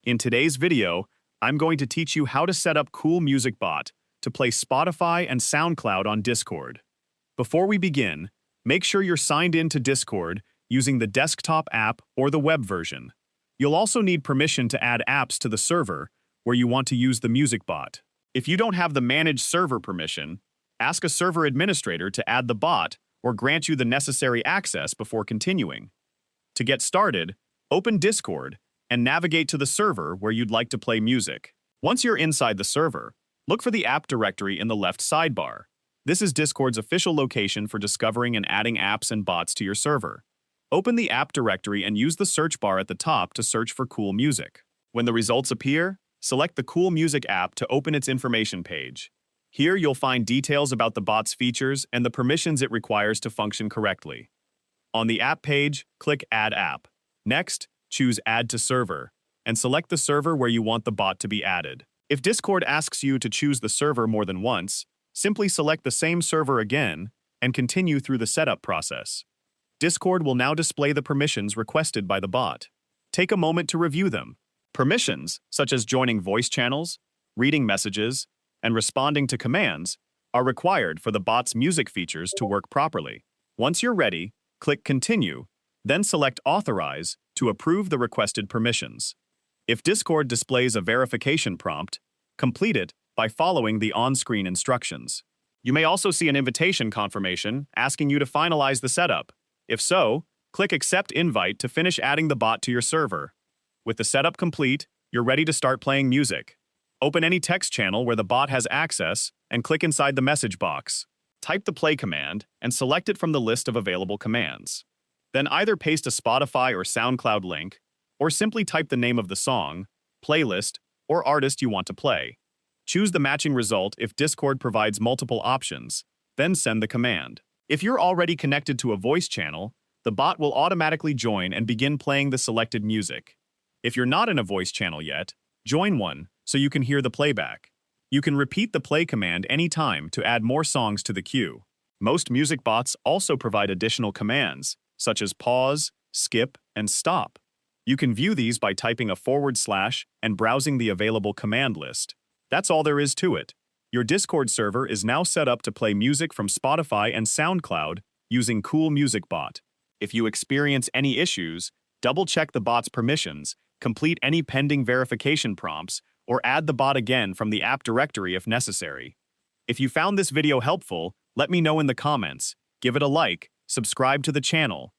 In today's video, I'm going to teach you how to set up Cool Music Bot to play Spotify and SoundCloud on Discord. Before we begin, make sure you're signed in to Discord using the desktop app or the web version. You'll also need permission to add apps to the server where you want to use the music bot. If you don't have the Manage Server permission, ask a server administrator to add the bot or grant you the necessary access before continuing. To get started, open Discord and navigate to the server where you'd like to play music. Once you're inside the server, look for the app directory in the left sidebar. This is Discord's official location for discovering and adding apps and bots to your server. Open the app directory and use the search bar at the top to search for Cool Music. When the results appear, select the Cool Music app to open its information page. Here you'll find details about the bot's features and the permissions it requires to function correctly. On the app page, click Add App. Next, choose Add to Server, and select the server where you want the bot to be added. If Discord asks you to choose the server more than once, simply select the same server again and continue through the setup process. Discord will now display the permissions requested by the bot. Take a moment to review them. Permissions, such as joining voice channels, reading messages, and responding to commands, are required for the bot's music features to work properly. Once you're ready, click Continue, then select Authorize to approve the requested permissions. If Discord displays a verification prompt, complete it by following the on-screen instructions. You may also see an invitation confirmation asking you to finalize the setup. If so, click Accept Invite to finish adding the bot to your server. With the setup complete, you're ready to start playing music. Open any text channel where the bot has access and click inside the message box. Type the play command and select it from the list of available commands. Then either paste a Spotify or SoundCloud link, or simply type the name of the song, playlist, or artist you want to play. Choose the matching result if Discord provides multiple options, then send the command. If you're already connected to a voice channel, the bot will automatically join and begin playing the selected music. If you're not in a voice channel yet, join one so you can hear the playback. You can repeat the play command anytime to add more songs to the queue. Most music bots also provide additional commands, such as pause, skip, and stop. You can view these by typing a / and browsing the available command list. That's all there is to it. Your Discord server is now set up to play music from Spotify and SoundCloud using Cool Music Bot. If you experience any issues, double-check the bot's permissions, complete any pending verification prompts, or add the bot again from the app directory if necessary. If you found this video helpful, let me know in the comments, give it a like, subscribe to the channel,